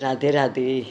राधे राधे.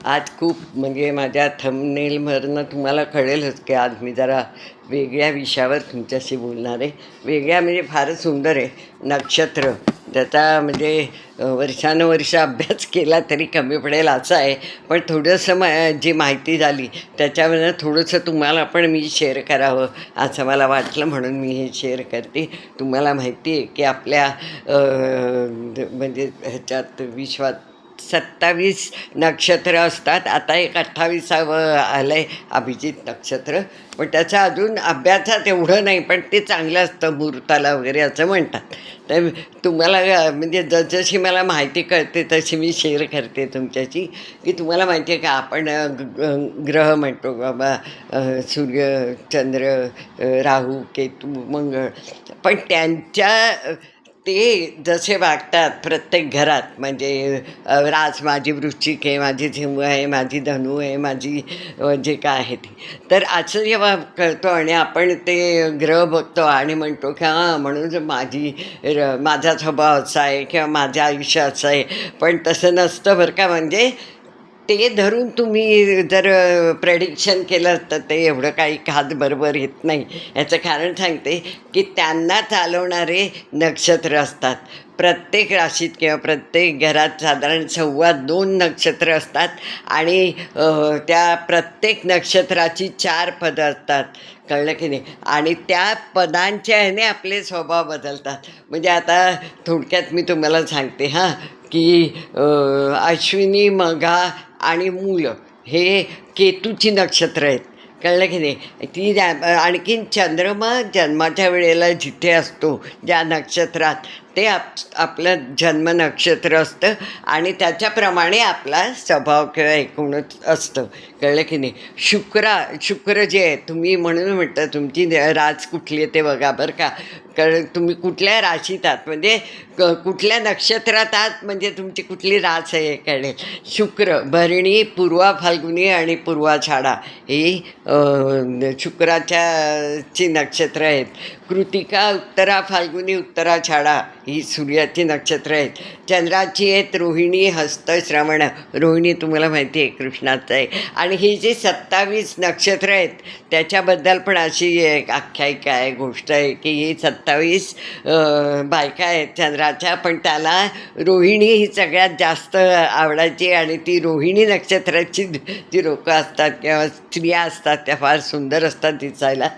आज खूप म्हणजे माझ्या थंबनेलवरनं तुम्हाला कळेलच की आज मी जरा वेगळ्या विषयावर तुमच्याशी बोलणार आहे. वेगळ्या म्हणजे फारच सुंदर आहे. नक्षत्र त्याचा म्हणजे वर्षानुवर्ष अभ्यास केला तरी कमी पडेल असं आहे. पण थोडंसं जी माहिती झाली त्याच्यावरनं थोडंसं तुम्हाला पण मी शेअर करावं असं मला वाटलं, म्हणून मी हे शेअर करते. तुम्हाला माहिती आहे की आपल्या म्हणजे ह्याच्यात विश्वात 27 नक्षत्र असतात. आता एक 28वं आलं आहे अभिजित नक्षत्र. पण त्याचा अजून अभ्यासात एवढं नाही, पण ते चांगलं असतं मुहूर्ताला वगैरे असं म्हणतात. तर तुम्हाला म्हणजे जसजशी मला माहिती कळते तशी मी शेअर करते तुमच्याशी. की तुम्हाला माहिती आहे का आपण ग्रह म्हणतो बाबा, सूर्य, चंद्र, राहू, केतू, मंगळ. पण त्यांच्या ते जसे वागतात प्रत्येक घरात म्हणजे रास माझी वृश्चिक आहे, माझी सिंह आहे, माझी धनु आहे, माझी जे काय आहे ते. तर असं जेव्हा कळतो आणि आपण ते ग्रह बघतो आणि म्हणतो की हां म्हणून माझा स्वभाव असा आहे किंवा माझं आयुष्य असं आहे. पण तसं नसतं बरं का. म्हणजे ते धरून तुम्ही जर प्रेडिक्शन केलं तर ते एवढं काही खास बरोबर येत नाही. याचं कारण सांगते की त्यांना चालवणारे नक्षत्र असतात. प्रत्येक राशीत किंवा प्रत्येक घरात साधारण 2.25 नक्षत्र असतात. आणि त्या प्रत्येक नक्षत्राची 4 पदं असतात. कळलं की नाही. आणि त्या पदांच्या ह्याने आपले स्वभाव बदलतात. म्हणजे आता थोडक्यात मी तुम्हाला सांगते हां, की अश्विनी, मघा आणि मूल हे केतूची नक्षत्र आहेत. कळलं की नाही. आणखीन चंद्रमा जन्माच्या वेळेला जिथे असतो ज्या नक्षत्रात, ते आपलं जन्म नक्षत्र असतं आणि त्याच्याप्रमाणे आपला स्वभाव किंवा एकूणच असतं. कळलं की नाही. शुक्र जे आहे, तुम्ही म्हणून म्हटलं तुमची रास कुठली आहे ते बघा बरं का. कारण तुम्ही कुठल्या राशीत आहात म्हणजे कुठल्या नक्षत्रात आहात म्हणजे तुमची कुठली रास आहे हे कळेल. शुक्र भरणी, पूर्वा फाल्गुनी आणि पूर्वाषाढा ही शुक्राच्या ची नक्षत्र आहेत. कृतिका, उत्तरा फाल्गुनी, उत्तराषाढा ही सूर्याची नक्षत्र आहेत. चंद्राची आहेत रोहिणी, हस्त, श्रवण. रोहिणी तुम्हाला माहिती आहे कृष्णाचं आहे. आणि ही जी 27 नक्षत्र आहेत त्याच्याबद्दल पण अशी एक आख्यायिका आहे, गोष्ट आहे की ही 27 बायका आहेत चंद्राच्या, पण त्याला रोहिणी ही सगळ्यात जास्त आवडायची. आणि ती रोहिणी नक्षत्राची जी लोकं असतात किंवा स्त्रिया असतात त्या फार सुंदर असतात दिसायला.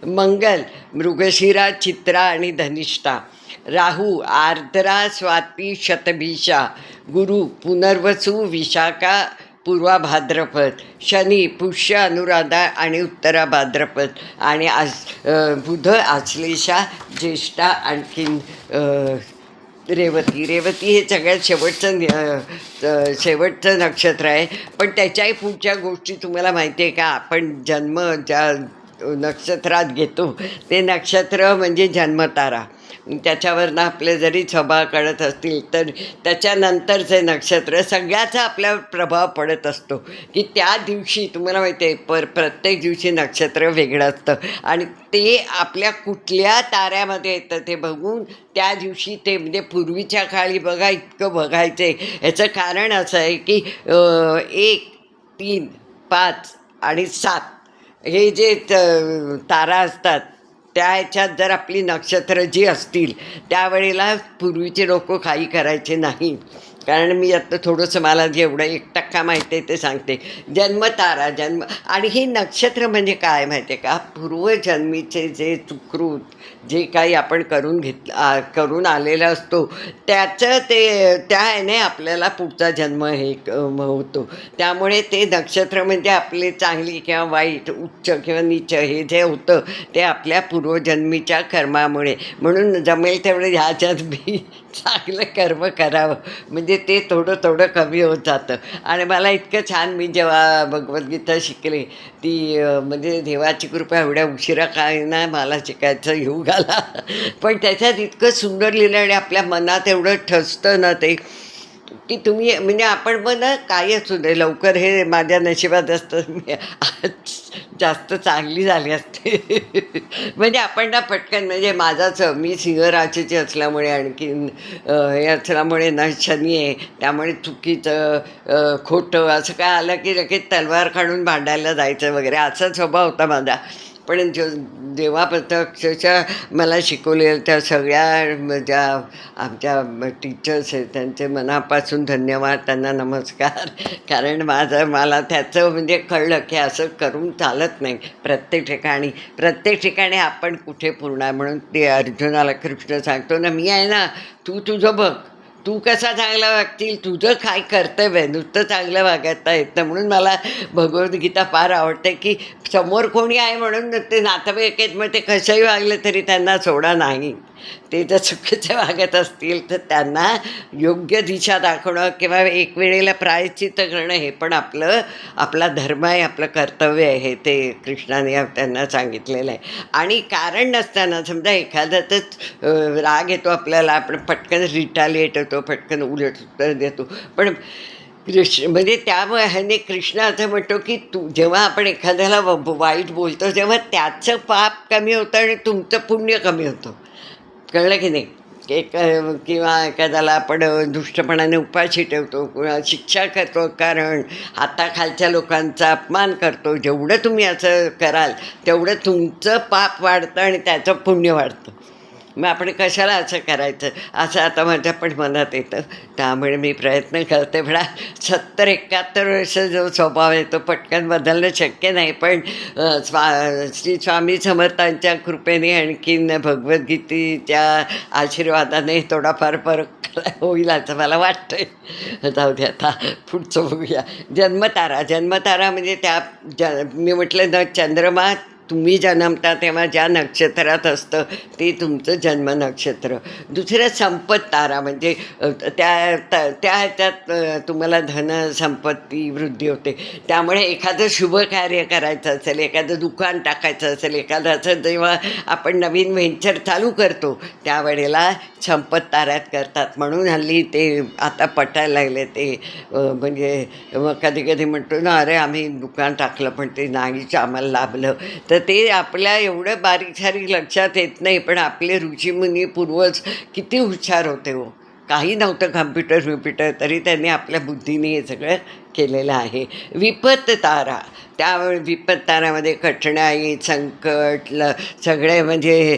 मंगल मृगशिरा, चित्रा आणि धनिष्ठा. राहू आर्द्रा, स्वाती, शतभिषा. गुरु पुनर्वसू, विशाखा, पूर्वा भाद्रपद. शनी पुष्य, अनुराधा आणि उत्तरा भाद्रपद. आणि बुध आश्लेषा, ज्येष्ठा, आणखीन रेवती हे सगळ्यात शेवटचं नक्षत्र आहे. पण त्याच्याही पुढच्या गोष्टी तुम्हाला माहिती आहे का. आपण जन्म ज्या नक्षत्रात घेतो ते नक्षत्र म्हणजे जन्मतारा. त्याच्यावरनं आपले जरी स्वभाव कळत असतील तर त्याच्यानंतरचे नक्षत्र सगळ्याचा आपल्यावर प्रभाव पडत असतो. की त्या दिवशी तुम्हाला माहिती आहे प्रत्येक दिवशी नक्षत्र वेगळं असतं. आणि ते आपल्या कुठल्या ताऱ्यामध्ये येतं ते बघून त्या दिवशी ते म्हणजे पूर्वीच्या काळी बघा इतकं बघायचे. ह्याचं कारण असं आहे की 1, 3, 5 आणि 7 हे जे तारा असतात त्या ह्याच्यात जर आपली नक्षत्र जी असतील त्यावेळेला पूर्वीचे लोक काही करायचे नाही. कारण मी आता थोडंसं मला जेवढं 1% माहिती आहे ते सांगते. जन्मतारा आणि ही नक्षत्र म्हणजे काय माहिती आहे का. पूर्वजन्मीचे जे सुकृत जे काही आपण करून आलेलं असतो त्याचं त्या ह्याने आपल्याला पुढचा जन्म हे होतो. त्यामुळे ते नक्षत्र म्हणजे आपले चांगली किंवा वाईट, उच्च किंवा नीच हे जे होतं ते आपल्या पूर्वजन्मीच्या कर्मामुळे. म्हणून जमेल तेवढं ह्याच्यात बी चांगलं कर्म करावं म्हणजे ते थोडं थोडं कमी होत जातं. आणि मला इतकं छान, मी जेव्हा भगवद्गीता शिकले ती म्हणजे देवाची कृपा एवढ्या उशिरा काय ना मला शिकायचं योग आला. पण त्याच्यात इतकं सुंदर लिहिलं आणि आपल्या मनात एवढं ठसतं ना ते की तुम्ही म्हणजे आपण पण ना काही असू दे लवकर हे माझ्या नशिबात असतं मी आज जास्त चांगली झाली असते म्हणजे आपण ना पटकन म्हणजे माझाच मी सिंहराशीची असल्यामुळे आणखीन हे असल्यामुळे ना शनी आहे त्यामुळे चुकीचं खोटं असं काय आलं की लगेच तलवार काढून भांडायला जायचं वगैरे असा स्वभाव होता माझा. पण जेव्हापासून अक्षरशः मला शिकवलेल्या त्या सगळ्या ज्या आमच्या टीचर्स आहेत त्यांचे मनापासून धन्यवाद, त्यांना नमस्कार. कारण मला त्याचं म्हणजे कळलं की असं करून चालत नाही प्रत्येक ठिकाणी आपण कुठे पूर्ण आहे म्हणून ते अर्जुनाला कृष्ण सांगतो ना, मी आहे ना, तू तुझं बघ. तू कसा चांगला वागतील, तुझं काय कर्तव्य आहे, नुसतं चांगलं वागायला येतं. म्हणून मला भगवद्गीता फार आवडते की समोर कोणी आहे म्हणून ते नातेवाईक आहेत, मग ते कसेही वागले तरी त्यांना सोडा नाही. ते जर चुकीचे वागत असतील तर त्यांना योग्य दिशा दाखवणं किंवा एक वेळेला प्रायश्चित्त करणं हे पण आपला धर्म आहे, आपलं कर्तव्य आहे, हे ते कृष्णाने त्यांना सांगितलेलं आहे. आणि कारण नसताना समजा एखाद्यातच राग येतो आपल्याला, आपण पटकन रिटालिएट होतो, पटकन उलट उत्तर देतो. पण म्हणजे त्यामुळे ह्याने कृष्ण असं म्हणतो की जेव्हा आपण एखाद्याला वाईट बोलतो तेव्हा त्याचं पाप कमी होतं आणि तुमचं पुण्य कमी होतं. कळलं की नाही? किंवा एखाद्याला आपण दुष्टपणाने उपाशी ठेवतो किंवा शिक्षा करतो, कारण हाताखालच्या लोकांचा अपमान करतो. जेवढं तुम्ही असं कराल तेवढं तुमचं पाप वाढतं आणि त्याचं पुण्य वाढतं. मग आपण कशाला असं करायचं, असं आता माझ्या पण मनात येतं. त्यामुळे मी प्रयत्न करते, म्हणा 70-71 वर्ष जो स्वभाव आहे तो पटकन बदलणं शक्य नाही. पण श्री स्वामी समर्थांच्या कृपेने आणखीन भगवद्गीतेच्या आशीर्वादाने थोडाफार फरक होईल असं मला वाटतंय. जाऊ दे आता पुढचं बघूया. जन्मतारा म्हणजे मी म्हटलं ना, चंद्रमा तुम्ही जन्मता तेव्हा ज्या नक्षत्रात असतं ते तुमचं जन्म नक्षत्र. दुसरं संपत तारा म्हणजे त्या ह्याच्यात तुम्हाला धन संपत्ती वृद्धी होते. त्यामुळे एखादं शुभ कार्य करायचं असेल, एखादं दुकान टाकायचं असेल, एखादं असं जेव्हा आपण नवीन व्हेंचर चालू करतो त्यावेळेला संपत ताऱ्यात करतात. म्हणून हल्ली ते आता पटायला लागले ते म्हणजे मग कधी कधी म्हणतो ना, अरे आम्ही दुकान टाकलं पण ते नाहीच आम्हाला लाभलं. तर ते आपल्या एवढं बारीक सारीक लक्षात येत नाही. पण आपले ऋषीमुनी पूर्वज किती हुशार होते हो. काही नव्हतं कम्प्युटर तरी त्यांनी आपल्या बुद्धीने हे सगळं केलेलं आहे. विपत तारा, त्यावेळी विपत तारामध्ये कठीणाई संकट सगळे म्हणजे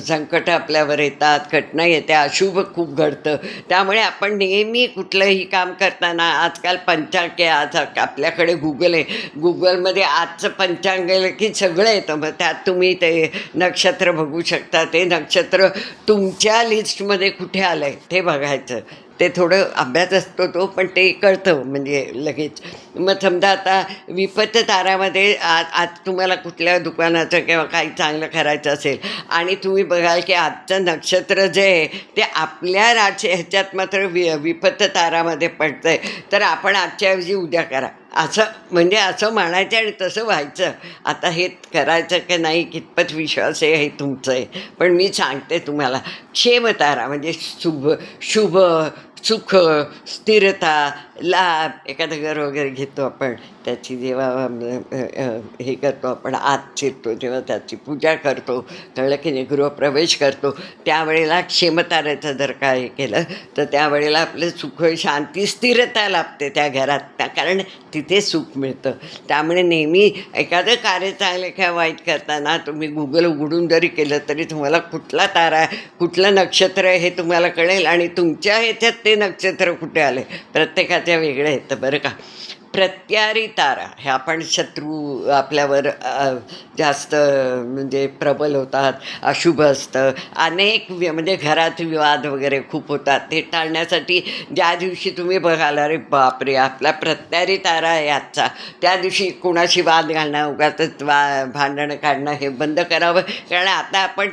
संकट आपल्यावर येतात, कठीणाई येते, अशुभ खूप घडतं. त्यामुळे आपण नेहमी कुठलंही काम करताना आजकाल पंचांग आहे, आज आपल्याकडे गुगल आहे, गुगलमध्ये आजचं पंचांग गेलं की सगळं येतं. मग त्यात तुम्ही ते नक्षत्र बघू शकता. ते नक्षत्र तुमच्या लिस्टमध्ये कुठे आलं आहे ते बघायचं. ते थोडं अभ्यास असतो तो, पण ते कळतं म्हणजे लगेच. मग समजा आता विपत तारामध्ये आज तुम्हाला कुठल्या दुकानाचं किंवा काही चांगलं करायचं असेल आणि तुम्ही बघाल की आजचं नक्षत्र जे आहे ते आपल्या ह्याच्यात मात्र विपत तारामध्ये पडतं आहे, तर आपण आजच्या ऐवजी उद्या करा, असं म्हणजे असं म्हणायचं आणि तसं व्हायचं. आता हे करायचं की नाही कितपत विश्वास आहे हे तुमचं आहे. पण मी सांगते तुम्हाला, क्षेमतारा म्हणजे शुभ सुख, स्थिरता, लाभ. एखादं घर वगैरे घेतो आपण, त्याची जेव्हा हे करतो आपण, आत शिरतो तेव्हा त्याची पूजा करतो, कळलं की नाही, गृहप्रवेश करतो, त्यावेळेला क्षेमताऱ्याचं जर काय हे केलं तर त्यावेळेला आपलं सुख, शांती, स्थिरता लाभते त्या घरात. कारण तिथे सुख मिळतं. त्यामुळे नेहमी एखादं कार्य चांगलं किंवा वाईट करताना तुम्ही गुगल उघडून जरी केलं तरी तुम्हाला कुठला तारा कुठलं नक्षत्र आहे हे तुम्हाला कळेल. आणि तुमच्या ह्याच्यात ते नक्षत्र कुठे आले प्रत्येकाच्या वेगळं येतं बरं का. प्रत्यारी तारा, ह्या पण शत्रू आपल्यावर जास्त म्हणजे प्रबल होतात, अशुभ असतं. अनेक म्हणजे घरात विवाद वगैरे खूप होतात. ते टाळण्यासाठी ज्या दिवशी तुम्ही बघाल, अरे बापरे आपला प्रत्यारी तारा आहे आजचा, त्या दिवशी कोणाशी वाद घालणं, उगाचच भांडणं काढणं हे बंद करावं. कारण आता आपण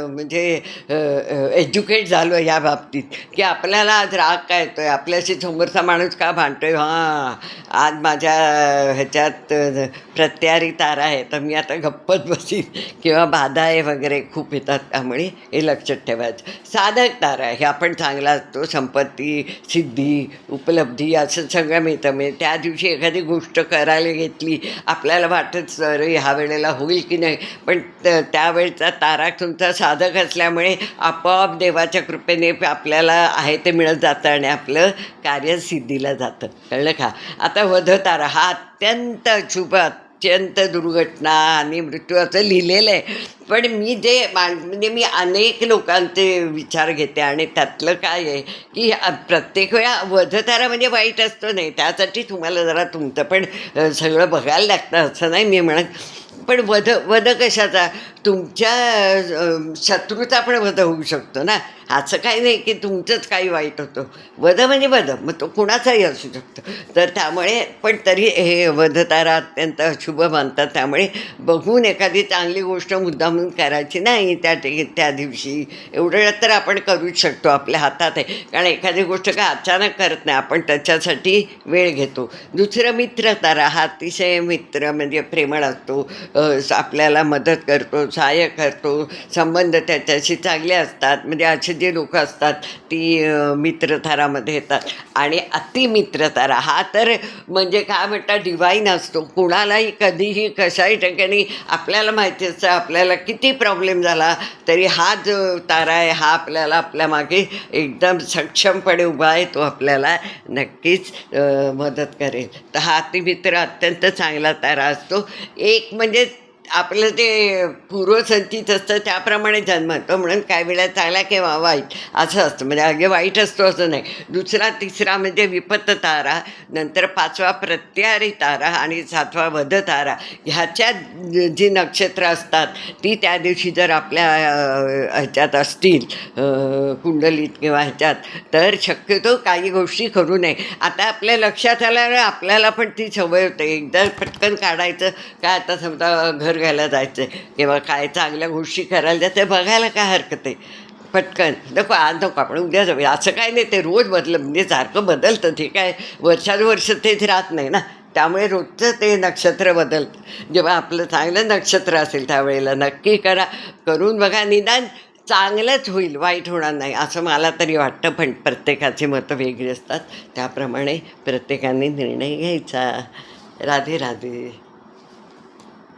म्हणजे एज्युकेट झालो या बाबतीत की आपल्याला आज राग काय येतो आहे, आपल्याशी समोरचा माणूस का भांडतो आहे, हां आज माझ्या ह्याच्यात प्रत्यारी तारा आहे तर मी आता गप्पच बसीन किंवा बाधा आहे वगैरे खूप येतात, त्यामुळे हे लक्षात ठेवायचं. साधक तारा हे आपण चांगला असतो, संपत्ती, सिद्धी, उपलब्धी असं सगळं मिळतं. म्हणजे त्या दिवशी एखादी गोष्ट करायला घेतली, आपल्याला वाटत अरे ह्या वेळेला होईल की नाही, पण त्यावेळचा तारा तुमचा साधक असल्यामुळे आपोआप देवाच्या कृपेने आपल्याला आहे ते मिळत जातं आणि आपलं कार्य सिद्धीला जातं. कळलं का? आता वधतारा हा अत्यंत अशुभ, अत्यंत दुर्घटना आणि मृत्यू असं लिहिलेलं आहे. पण मी जे म्हणजे मी अनेक लोकांचे विचार घेते आणि त्यातलं काय आहे की प्रत्येक वेळा वधतारा म्हणजे वाईट असतो नाही, त्यासाठी तुम्हाला जरा तुमचं पण सगळं बघायला लागतं असं नाही मी म्हणत. पण वध कशाचा? तुमच्या शत्रूचा पण वध होऊ शकतो ना. असं काही नाही की तुमचंच काही वाईट होतं. वध म्हणजे वध, मग तो कुणाचाही असू शकतो. तर त्यामुळे पण तरी हे वधतारा अत्यंत अशुभ मानतात, त्यामुळे बघून एखादी चांगली गोष्ट मुद्दामून करायची नाही त्या दिवशी. एवढं तर आपण करूच शकतो, आपल्या हातात आहे. कारण एखादी गोष्ट काय अचानक करत नाही, आपण त्याच्यासाठी वेळ घेतो. दुसरं मित्रतारा हा अतिशय मित्र म्हणजे प्रेमळ असतो, आपल्याला मदत करतो, सहाय्य करतो, संबंध त्याच्याशी चांगले असतात. म्हणजे असे जे लोक असतात ती मित्रतारामध्ये येतात. आणि अतिमित्रतारा हा तर म्हणजे काय म्हणतात डिवाईन असतो. कुणालाही कधीही कशाही ठिकाणी आपल्याला माहिती असतं, आपल्याला किती प्रॉब्लेम झाला तरी हा जो तारा आहे हा आपल्याला आपल्या मागे एकदम सक्षमपणे उभा आहे, तो आपल्याला नक्कीच मदत करेल. तर हा अतिमित्र अत्यंत चांगला तारा असतो. एक म्हणजे आपलं ते पूर्वसंचित असतं त्याप्रमाणे जन्मतो, म्हणून काय वेळा चांगला किंवा वाईट असं असतं. म्हणजे अगे वाईट असतो असं नाही. दुसरा तिसरा म्हणजे विपत्त तारा, नंतर पाचवा प्रत्यारी तारा आणि सातवा वध तारा. ह्याच्यात जी नक्षत्र असतात ती त्या दिवशी जर आपल्या ह्याच्यात असतील कुंडलीत किंवा ह्याच्यात, तर शक्यतो काही गोष्टी करू नये. आता आपल्या लक्षात आल्यावर आपल्याला पण ती सवय होते, एकदा पटकन काढायचं. काय आता समजा घर घ्यायला जायचं आहे किंवा काय चांगल्या गोष्टी करायला जायचं, बघायला काय हरकत आहे, पटकन नको आज नको आपण उद्या जाऊया, असं काय नाही. ते रोज म्हणजे सारखं बदलतं, ते काय वर्षानुवर्ष तेच राहत नाही ना. त्यामुळे रोजचं ते नक्षत्र बदलतं. जेव्हा आपलं चांगलं नक्षत्र असेल त्यावेळेला नक्की करा, करून बघा, निदान चांगलंच होईल, वाईट होणार नाही असं मला तरी वाटतं. पण प्रत्येकाची मतं वेगळी असतात, त्याप्रमाणे प्रत्येकाने निर्णय घ्यायचा. राधे राधे.